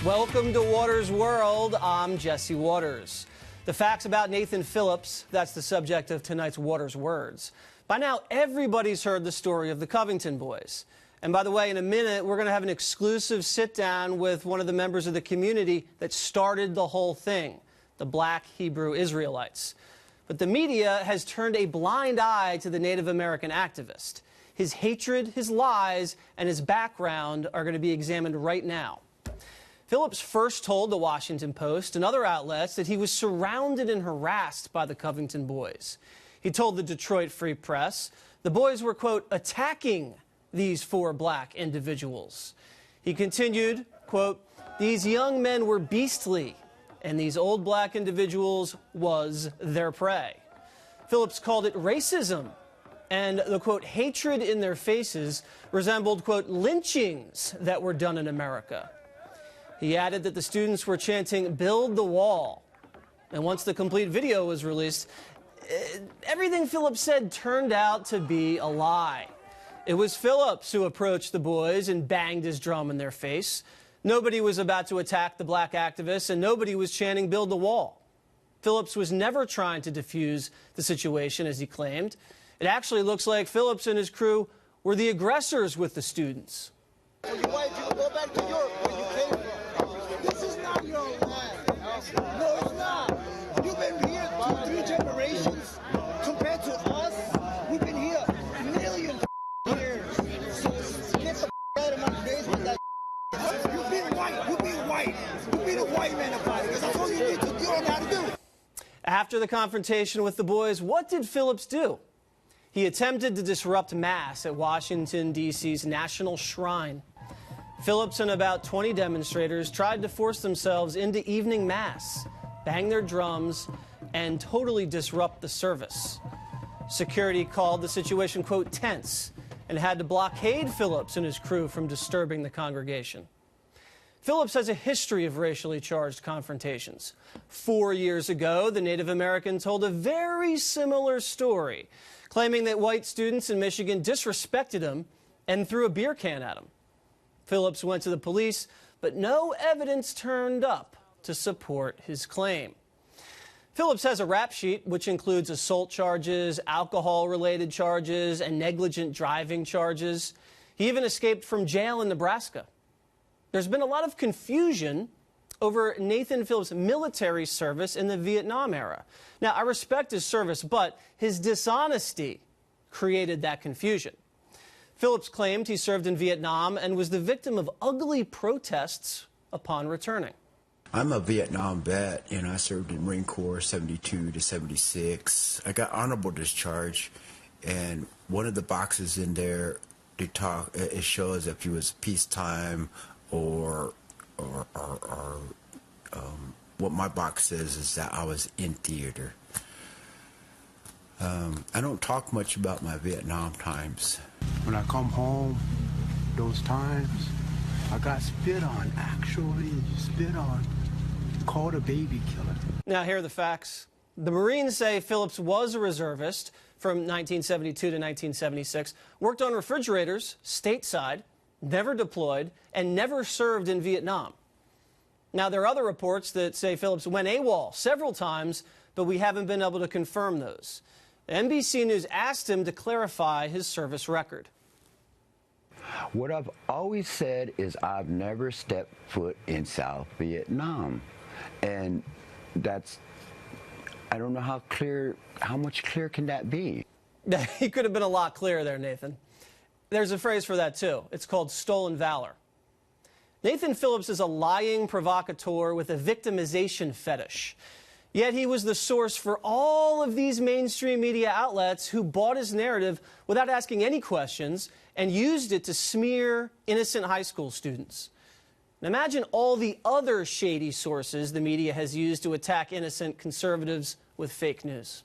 Welcome to Waters World. I'm Jesse Waters. The facts about Nathan Phillips, that's the subject of tonight's Waters Words. By now, everybody's heard the story of the Covington boys. And by the way, in a minute, we're going to have an exclusive sit-down with one of the members of the community that started the whole thing, the Black Hebrew Israelites. But the media has turned a blind eye to the Native American activist. His hatred, his lies, and his background are going to be examined right now. Phillips first told the Washington Post and other outlets that he was surrounded and harassed by the Covington boys. He told the Detroit Free Press the boys were, quote, attacking these four black individuals. He continued, quote, these young men were beastly, and these old black individuals was their prey. Phillips called it racism, and the, quote, hatred in their faces resembled, quote, lynchings that were done in America. He added that the students were chanting, build the wall. And once the complete video was released, everything Phillips said turned out to be a lie. It was Phillips who approached the boys and banged his drum in their face. Nobody was about to attack the black activists, and nobody was chanting, build the wall. Phillips was never trying to defuse the situation, as he claimed. It actually looks like Phillips and his crew were the aggressors with the students. So you white people go back to Europe where you came from. This is not your own land. No, it's not. You've been here 2-3 generations. Compared to us, we've been here millions of years. So get the out of my face with that. You be white. You be white. You be the white man about it. Because that's all you need to do. You don't know how to do it. After the confrontation with the boys, what did Phillips do? He attempted to disrupt Mass at Washington, D.C.'s National Shrine. Phillips and about 20 demonstrators tried to force themselves into evening Mass, bang their drums, and totally disrupt the service. Security called the situation, quote, tense, and had to blockade Phillips and his crew from disturbing the congregation. Phillips has a history of racially charged confrontations. 4 years ago, the Native American told a very similar story, claiming that white students in Michigan disrespected him and threw a beer can at him. Phillips went to the police, but no evidence turned up to support his claim. Phillips has a rap sheet which includes assault charges, alcohol-related charges, and negligent driving charges. He even escaped from jail in Nebraska. There's been a lot of confusion over Nathan Phillips' military service in the Vietnam era. Now, I respect his service, but his dishonesty created that confusion. Phillips claimed he served in Vietnam and was the victim of ugly protests upon returning. I'm a Vietnam vet, and I served in Marine Corps 72 to 76. I got honorable discharge, and one of the boxes in there, it shows if it was peacetime or what my box says is that I was in theater. I don't talk much about my Vietnam times. When I come home, those times, I got spit on, actually spit on, called a baby killer. Now, here are the facts. The Marines say Phillips was a reservist from 1972 to 1976, worked on refrigerators stateside, never deployed, and never served in Vietnam. Now, there are other reports that say Phillips went AWOL several times, but we haven't been able to confirm those. NBC News asked him to clarify his service record. What I've always said is I've never stepped foot in South Vietnam. And that's, I don't know how much clearer can that be? He could have been a lot clearer there, Nathan. There's a phrase for that, too. It's called stolen valor. Nathan Phillips is a lying provocateur with a victimization fetish. Yet he was the source for all of these mainstream media outlets who bought his narrative without asking any questions and used it to smear innocent high school students. And imagine all the other shady sources the media has used to attack innocent conservatives with fake news.